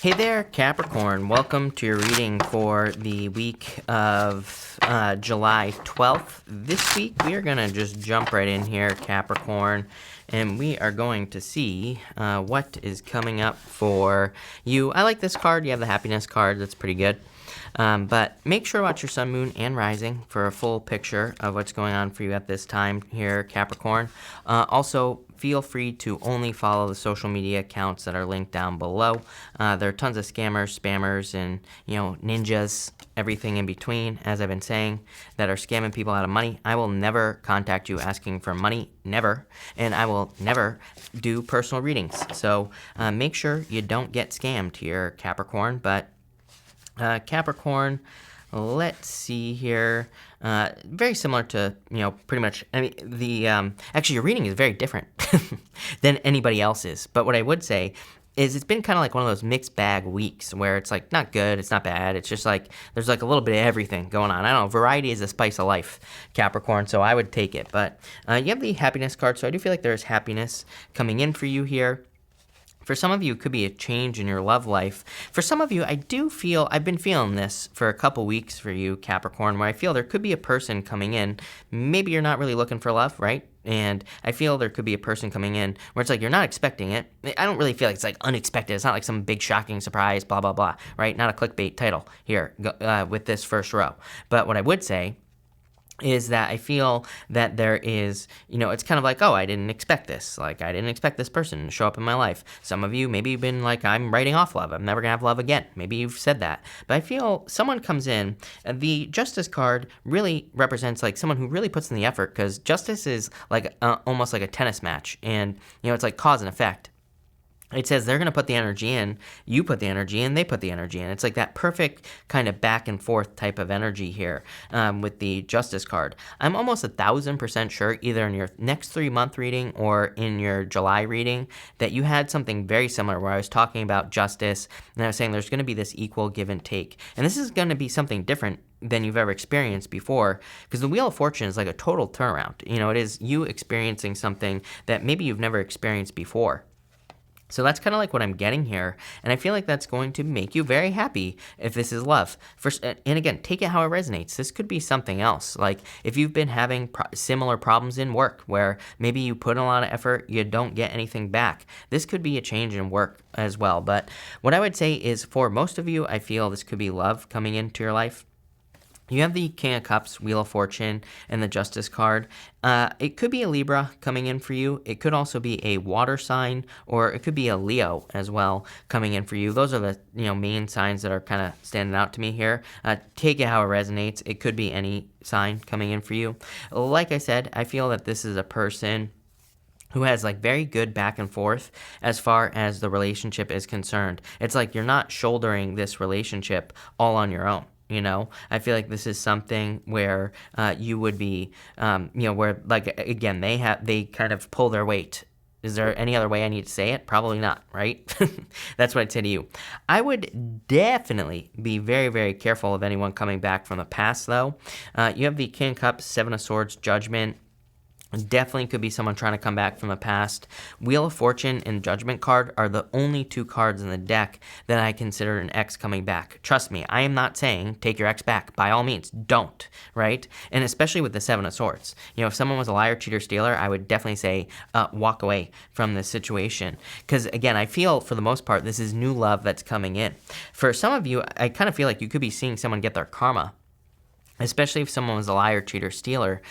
Hey there, Capricorn. Welcome to your reading for the week of July 12th. This week, we are going to just jump right in here, Capricorn, and we are going to see what is coming up for you. I like this card. You have the happiness card. That's pretty good. But make sure to watch your sun, moon, and rising for a full picture of what's going on for you at this time here, Capricorn. Also, feel free to only follow the social media accounts that are linked down below. There are tons of scammers, spammers, and ninjas, everything in between, as I've been saying, that are scamming people out of money. I will never contact you asking for money, never, and I will never do personal readings. So make sure you don't get scammed here, Capricorn. But Capricorn, let's see here. Very similar to, pretty much, actually your reading is very different than anybody else's. But what I would say is it's been kind of like one of those mixed bag weeks where it's like not good, it's not bad. It's just like there's like a little bit of everything going on. I don't know. Variety is the spice of life, Capricorn, so I would take it. But you have the happiness card, so I do feel like there's happiness coming in for you here. For some of you, it could be a change in your love life. For some of you, I've been feeling this for a couple weeks for you, Capricorn, where I feel there could be a person coming in. Maybe you're not really looking for love, right? And I feel there could be a person coming in where it's like you're not expecting it. I don't really feel like it's like unexpected. It's not like some big shocking surprise, blah, blah, blah, right? Not a clickbait title here with this first row. But what I would say is that I feel that there is, it's kind of like, oh, I didn't expect this. Like, I didn't expect this person to show up in my life. Some of you maybe you've been like, I'm writing off love. I'm never going to have love again. Maybe you've said that. But I feel someone comes in, the Justice card really represents like someone who really puts in the effort, because Justice is like almost like a tennis match. And, it's like cause and effect. It says they're going to put the energy in, you put the energy in, they put the energy in. It's like that perfect kind of back and forth type of energy here with the Justice card. I'm almost 1,000% sure, either in your next 3-month reading or in your July reading, that you had something very similar where I was talking about justice, and I was saying there's going to be this equal give and take. And this is going to be something different than you've ever experienced before, because the Wheel of Fortune is like a total turnaround. It is you experiencing something that maybe you've never experienced before. So that's kind of like what I'm getting here, and I feel like that's going to make you very happy if this is love. And again, take it how it resonates. This could be something else. Like if you've been having similar problems in work where maybe you put in a lot of effort, you don't get anything back. This could be a change in work as well. But what I would say is for most of you, I feel this could be love coming into your life. You have the King of Cups, Wheel of Fortune, and the Justice card. It could be a Libra coming in for you. It could also be a water sign, or it could be a Leo as well coming in for you. Those are the main signs that are kind of standing out to me here. Take it how it resonates. It could be any sign coming in for you. Like I said, I feel that this is a person who has like very good back and forth as far as the relationship is concerned. It's like you're not shouldering this relationship all on your own. I feel like this is something where you would be, where like, again, they kind of pull their weight. Is there any other way I need to say it? Probably not, right? That's what I'd say to you. I would definitely be very, very careful of anyone coming back from the past, though. You have the King of Cups, Seven of Swords, Judgment. Definitely could be someone trying to come back from the past. Wheel of Fortune and Judgment card are the only two cards in the deck that I consider an ex coming back. Trust me, I am not saying take your ex back. By all means, don't, right? And especially with the Seven of Swords. If someone was a liar, cheater, stealer, I would definitely say walk away from this situation. Because again, I feel for the most part, this is new love that's coming in. For some of you, I kind of feel like you could be seeing someone get their karma, especially if someone was a liar, cheater, stealer,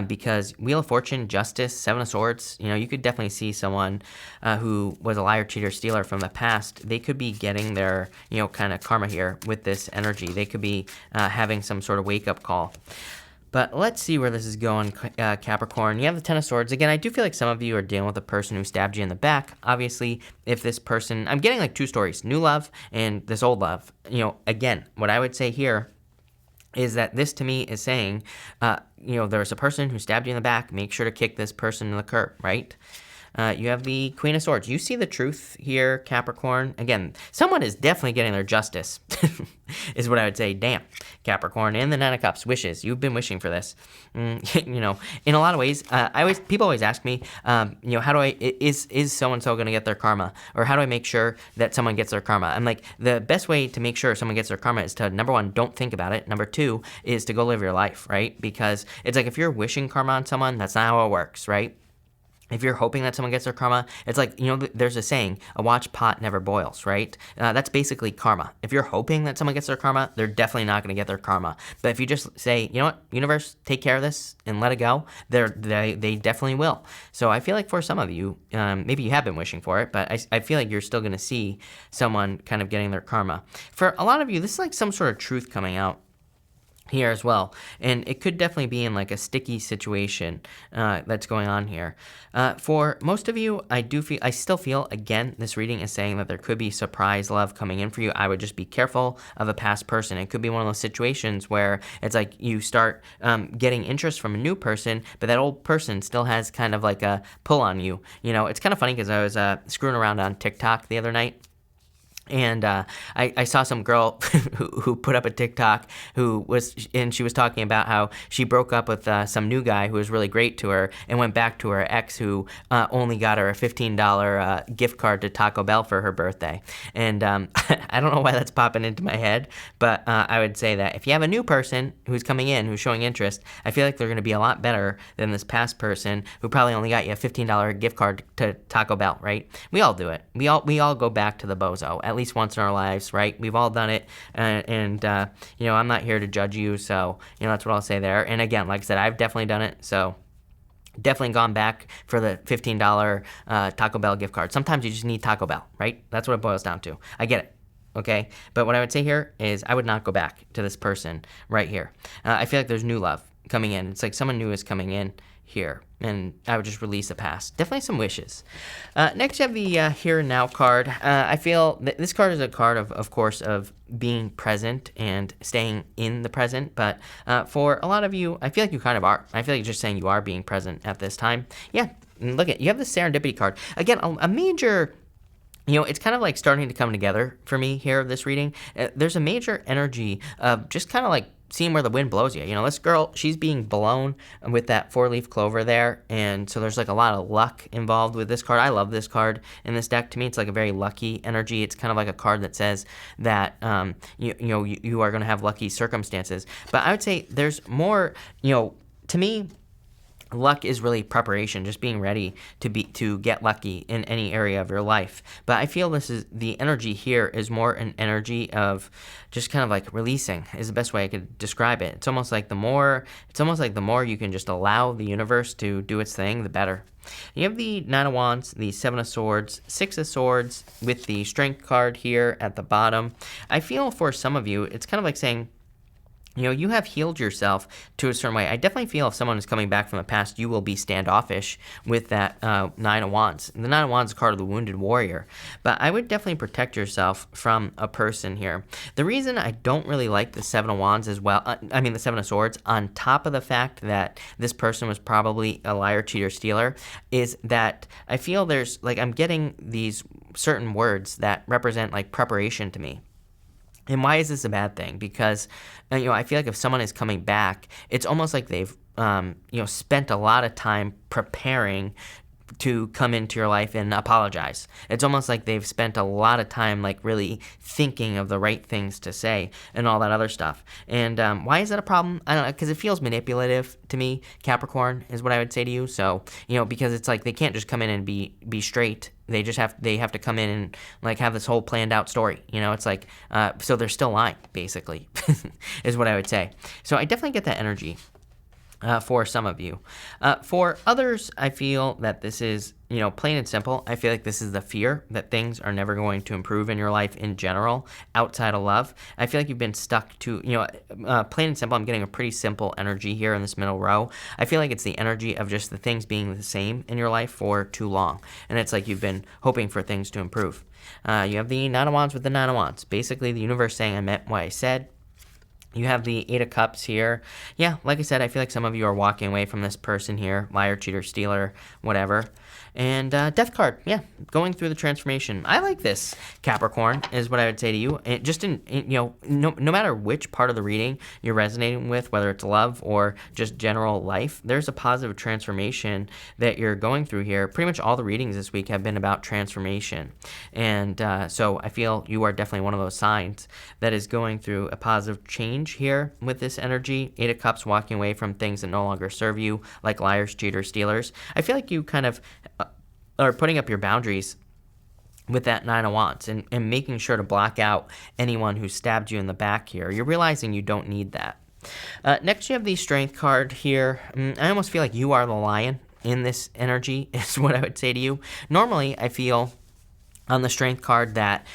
because Wheel of Fortune, Justice, Seven of Swords, you could definitely see someone who was a liar, cheater, stealer from the past. They could be getting their, kind of karma here with this energy. They could be having some sort of wake-up call. But let's see where this is going, Capricorn. You have the Ten of Swords. Again, I do feel like some of you are dealing with a person who stabbed you in the back. Obviously, if this person, I'm getting like two stories, new love and this old love. Again, what I would say here is that this to me is saying, there's a person who stabbed you in the back, make sure to kick this person in the curb, right? You have the Queen of Swords. You see the truth here, Capricorn. Again, someone is definitely getting their justice, is what I would say. Damn, Capricorn. And the Nine of Cups, wishes. You've been wishing for this. You know, in a lot of ways, people always ask me, you know, how do is so-and-so going to get their karma? Or how do I make sure that someone gets their karma? I'm like, the best way to make sure someone gets their karma is to, number one, don't think about it. Number two is to go live your life, right? Because it's like, if you're wishing karma on someone, that's not how it works, right? If you're hoping that someone gets their karma, it's like, you know, there's a saying, a watched pot never boils, right? That's basically karma. If you're hoping that someone gets their karma, they're definitely not going to get their karma. But if you just say, you know what, universe, take care of this and let it go, they definitely will. So I feel like for some of you, maybe you have been wishing for it, but I feel like you're still going to see someone kind of getting their karma. For a lot of you, this is like some sort of truth coming out here as well, and it could definitely be in like a sticky situation that's going on here. For most of you, I still feel, again, this reading is saying that there could be surprise love coming in for you. I would just be careful of a past person. It could be one of those situations where it's like you start getting interest from a new person, but that old person still has kind of like a pull on you. You know, it's kind of funny because I was screwing around on TikTok the other night, and I saw some girl who put up a TikTok and she was talking about how she broke up with some new guy who was really great to her and went back to her ex who only got her a $15 gift card to Taco Bell for her birthday. And I don't know why that's popping into my head, but I would say that if you have a new person who's coming in, who's showing interest, I feel like they're going to be a lot better than this past person who probably only got you a $15 gift card to Taco Bell, right? We all do it. We all go back to the bozo at least once in our lives, right? We've all done it, and you know, I'm not here to judge you, so you know, that's what I'll say there. And again, like I said, I've definitely done it, so definitely gone back for the $15 Taco Bell gift card. Sometimes you just need Taco Bell, right? That's what it boils down to. I get it. Okay, but what I would say here is I would not go back to this person right here. I feel like there's new love coming in. It's like someone new is coming in here, and I would just release the past. Definitely some wishes. Next, you have the Here and Now card. I feel that this card is a card of course, of being present and staying in the present, but for a lot of you, I feel like you kind of are. I feel like you're just saying you are being present at this time. Yeah, look at, you have the Serendipity card. Again, a major... You know, it's kind of like starting to come together for me here, this reading. There's a major energy of just kind of like seeing where the wind blows you. You know, this girl, she's being blown with that 4-leaf clover there, and so there's like a lot of luck involved with this card. I love this card in this deck. To me, it's like a very lucky energy. It's kind of like a card that says that, you are going to have lucky circumstances. But I would say there's more, you know, to me, luck is really preparation, just being ready to get lucky in any area of your life. But I feel the energy here is more an energy of just kind of like releasing is the best way I could describe it. It's almost like the more you can just allow the universe to do its thing, the better. You have the Nine of Wands, the Seven of Swords, Six of Swords with the Strength card here at the bottom. I feel for some of you, it's kind of like saying, you know, you have healed yourself to a certain way. I definitely feel if someone is coming back from the past, you will be standoffish with that Nine of Wands. The Nine of Wands is a card of the Wounded Warrior. But I would definitely protect yourself from a person here. The reason I don't really like the Seven of Wands as well, the Seven of Swords, on top of the fact that this person was probably a liar, cheater, stealer, is that I feel there's, like, I'm getting these certain words that represent, like, preparation to me. And why is this a bad thing? Because, I feel like if someone is coming back, it's almost like they've, spent a lot of time preparing to come into your life and apologize. It's almost like they've spent a lot of time, like, really thinking of the right things to say and all that other stuff. And why is that a problem? I don't know, because it feels manipulative to me. Capricorn is what I would say to you. So, because it's like they can't just come in and be straight. They have to come in and, like, have this whole planned out story. It's like, so they're still lying, basically, is what I would say. So I definitely get that energy. For some of you. For others, I feel that this is, plain and simple. I feel like this is the fear that things are never going to improve in your life in general, outside of love. I feel like you've been stuck to, plain and simple, I'm getting a pretty simple energy here in this middle row. I feel like it's the energy of just the things being the same in your life for too long. And it's like you've been hoping for things to improve. You have the Nine of Wands with the Nine of Wands. Basically, the universe saying I meant what I said. You have the Eight of Cups here. Yeah, like I said, I feel like some of you are walking away from this person here, liar, cheater, stealer, whatever. And Death card, yeah, going through the transformation. I like this, Capricorn, is what I would say to you. And just no matter which part of the reading you're resonating with, whether it's love or just general life, there's a positive transformation that you're going through here. Pretty much all the readings this week have been about transformation. And so I feel you are definitely one of those signs that is going through a positive change here with this energy. 8 of Cups, walking away from things that no longer serve you, like liars, cheaters, stealers. I feel like you kind of are putting up your boundaries with that 9 of Wands and making sure to block out anyone who stabbed you in the back here. You're realizing you don't need that. Next, you have the Strength card here. I almost feel like you are the lion in this energy is what I would say to you. Normally, I feel on the Strength card that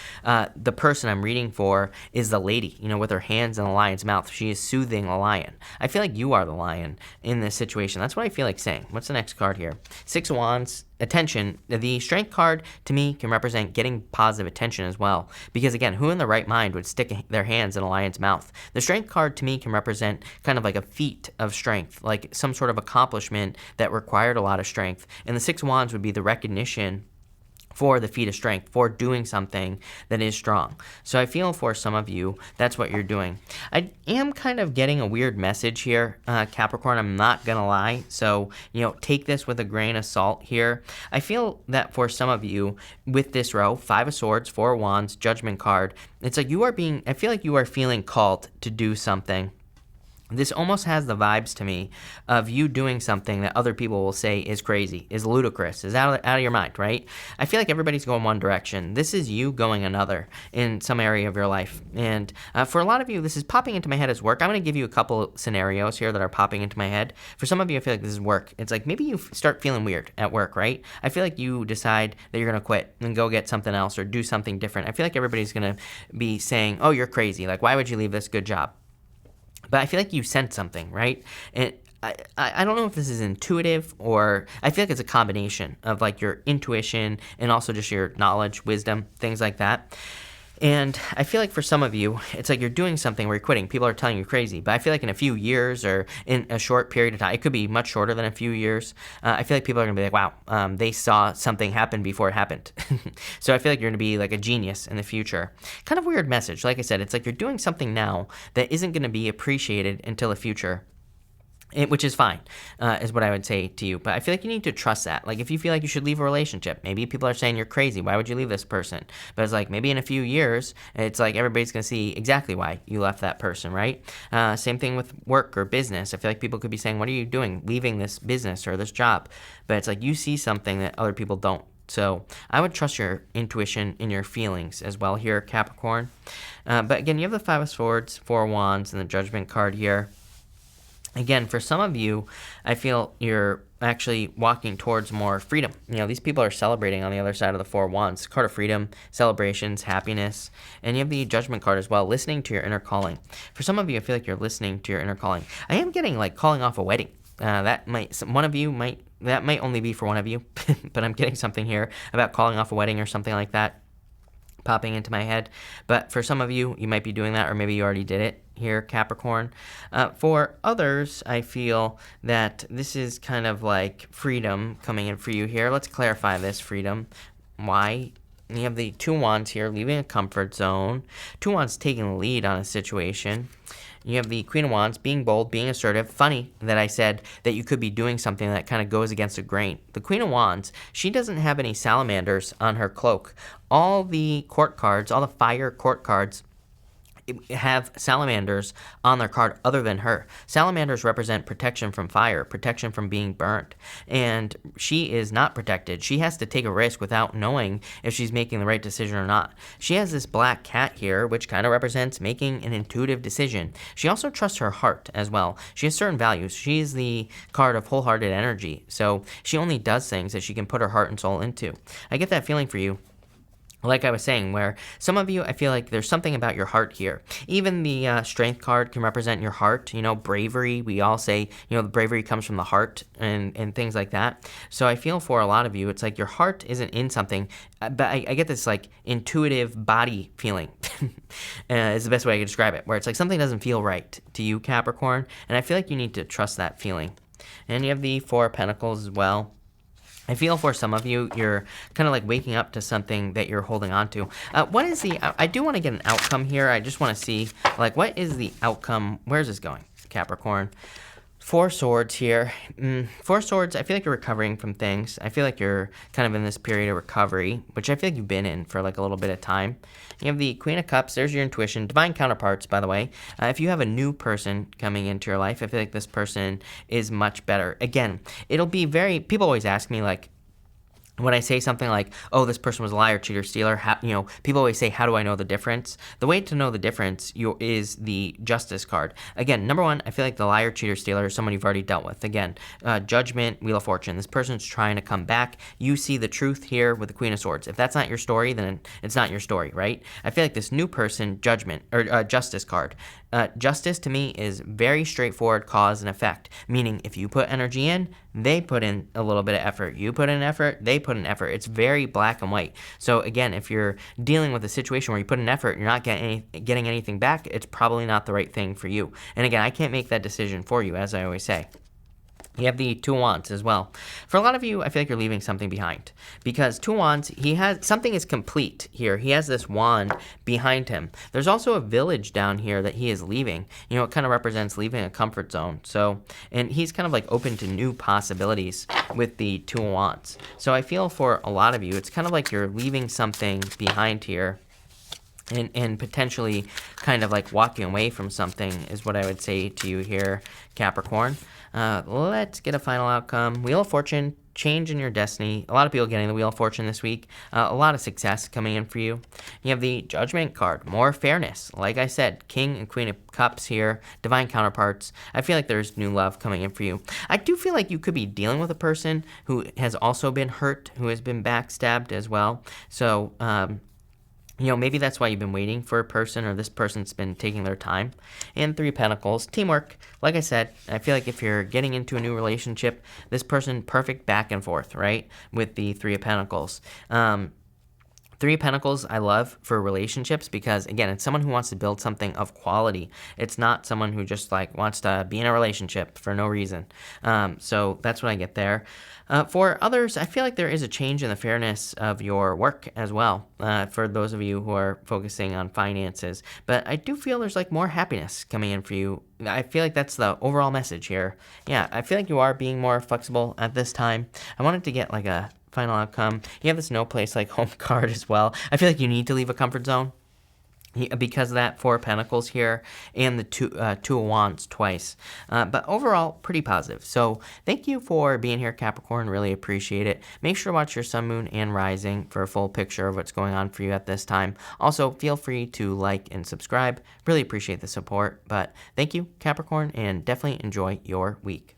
the person I'm reading for is the lady, with her hands in the lion's mouth. She is soothing the lion. I feel like you are the lion in this situation. That's what I feel like saying. What's the next card here? 6 of Wands, attention. The Strength card, to me, can represent getting positive attention as well. Because, again, who in the right mind would stick their hands in a lion's mouth? The Strength card, to me, can represent kind of like a feat of strength, like some sort of accomplishment that required a lot of strength. And the 6 of Wands would be the recognition for the feat of strength, for doing something that is strong. So I feel for some of you, that's what you're doing. I am kind of getting a weird message here, Capricorn, I'm not gonna lie. So, take this with a grain of salt here. I feel that for some of you, with this row, 5 of Swords, 4 of Wands, Judgment card, it's like I feel like you are feeling called to do something. This almost has the vibes to me of you doing something that other people will say is crazy, is ludicrous, is out of your mind, right? I feel like everybody's going one direction. This is you going another in some area of your life. And for a lot of you, this is popping into my head as work. I'm going to give you a couple scenarios here that are popping into my head. For some of you, I feel like this is work. It's like maybe you start feeling weird at work, right? I feel like you decide that you're going to quit and go get something else or do something different. I feel like everybody's going to be saying, oh, you're crazy. Like, why would you leave this good job? But I feel like you sense something, right? And I don't know if this is intuitive or I feel like it's a combination of like your intuition and also just your knowledge, wisdom, things like that. And I feel like for some of you, it's like you're doing something where you're quitting. People are telling you crazy. But I feel like in a few years or in a short period of time, it could be much shorter than a few years, I feel like people are going to be like, wow, they saw something happen before it happened. So I feel like you're going to be like a genius in the future. Kind of weird message. Like I said, it's like you're doing something now that isn't going to be appreciated until the future. Which is fine, is what I would say to you. But I feel like you need to trust that. Like, if you feel like you should leave a relationship, maybe people are saying you're crazy. Why would you leave this person? But it's like, maybe in a few years, it's like everybody's going to see exactly why you left that person, right? Same thing with work or business. I feel like people could be saying, what are you doing leaving this business or this job? But it's like you see something that other people don't. So I would trust your intuition and your feelings as well here, Capricorn. But again, you have the 5 of Swords, 4 of Wands, and the Judgment card here. Again, for some of you, I feel you're actually walking towards more freedom. These people are celebrating on the other side of the 4 of Wands. Card of freedom, celebrations, happiness. And you have the Judgment card as well, listening to your inner calling. For some of you, I feel like you're listening to your inner calling. I am getting like calling off a wedding. That might only be for one of you, but I'm getting something here about calling off a wedding or something like that popping into my head. But for some of you, you might be doing that, or maybe you already did it here, Capricorn. For others, I feel that this is kind of like freedom coming in for you here. Let's clarify this freedom. Why? You have the 2 Wands here, leaving a comfort zone. 2 Wands taking the lead on a situation. You have the Queen of Wands, being bold, being assertive. Funny that I said that you could be doing something that kind of goes against the grain. The Queen of Wands, she doesn't have any salamanders on her cloak. All the court cards, all the fire court cards, have salamanders on their card other than her. Salamanders represent protection from fire, protection from being burnt. And she is not protected. She has to take a risk without knowing if she's making the right decision or not. She has this black cat here, which kind of represents making an intuitive decision. She also trusts her heart as well. She has certain values. She's the card of wholehearted energy. So she only does things that she can put her heart and soul into. I get that feeling for you. Like I was saying, where some of you, I feel like there's something about your heart here. Even the Strength card can represent your heart, bravery. We all say, the bravery comes from the heart and things like that. So I feel for a lot of you, it's like your heart isn't in something, but I get this like intuitive body feeling is the best way I can describe it, where it's like something doesn't feel right to you, Capricorn, and I feel like you need to trust that feeling. And you have the 4 of Pentacles as well. I feel for some of you, you're kind of like waking up to something that you're holding on to. What is I do want to get an outcome here. I just want to see, like, what is the outcome? Where's this going, Capricorn? Four Swords here. Four Swords, I feel like you're recovering from things. I feel like you're kind of in this period of recovery, which I feel like you've been in for like a little bit of time. You have the Queen of Cups. There's your intuition. Divine counterparts, by the way. If you have a new person coming into your life, I feel like this person is much better. Again, it'll be people always ask me, like, when I say something like, oh, this person was a liar, cheater, stealer, people always say, how do I know the difference? The way to know the difference is the Justice card. Again, number one, I feel like the liar, cheater, stealer is someone you've already dealt with. Again, Judgment, Wheel of Fortune. This person's trying to come back. You see the truth here with the Queen of Swords. If that's not your story, then it's not your story, right? I feel like this new person, Judgment, or Justice card. Justice to me is very straightforward, cause and effect, meaning if you put energy in, they put in a little bit of effort. You put in effort, they put in effort. It's very black and white. So again, if you're dealing with a situation where you put in effort and you're not getting anything back, it's probably not the right thing for you. And again, I can't make that decision for you, as I always say. You have the Two of Wands as well. For a lot of you, I feel like you're leaving something behind because Two of Wands, something is complete here. He has this wand behind him. There's also a village down here that he is leaving. It kind of represents leaving a comfort zone. So, and he's kind of like open to new possibilities with the Two of Wands. So I feel for a lot of you, it's kind of like you're leaving something behind here. And potentially kind of like walking away from something is what I would say to you here, Capricorn. Let's get a final outcome. Wheel of Fortune, change in your destiny. A lot of people getting the Wheel of Fortune this week. A lot of success coming in for you. You have the Judgment card, more fairness. Like I said, King and Queen of Cups here, divine counterparts. I feel like there's new love coming in for you. I do feel like you could be dealing with a person who has also been hurt, who has been backstabbed as well. So, maybe that's why you've been waiting for a person, or this person's been taking their time. And Three of Pentacles, teamwork. Like I said, I feel like if you're getting into a new relationship, this person, perfect back and forth, right? With the Three of Pentacles. Three of Pentacles I love for relationships because, again, it's someone who wants to build something of quality. It's not someone who just like wants to be in a relationship for no reason. So that's what I get there. For others, I feel like there is a change in the fairness of your work as well, for those of you who are focusing on finances. But I do feel there's like more happiness coming in for you. I feel like that's the overall message here. Yeah, I feel like you are being more flexible at this time. I wanted to get like a final outcome. You have this no place like home card as well. I feel like you need to leave a comfort zone because of that Four of Pentacles here and the Two of Wands twice. But overall, pretty positive. So thank you for being here, Capricorn. Really appreciate it. Make sure to watch your Sun, Moon, and Rising for a full picture of what's going on for you at this time. Also, feel free to like and subscribe. Really appreciate the support. But thank you, Capricorn, and definitely enjoy your week.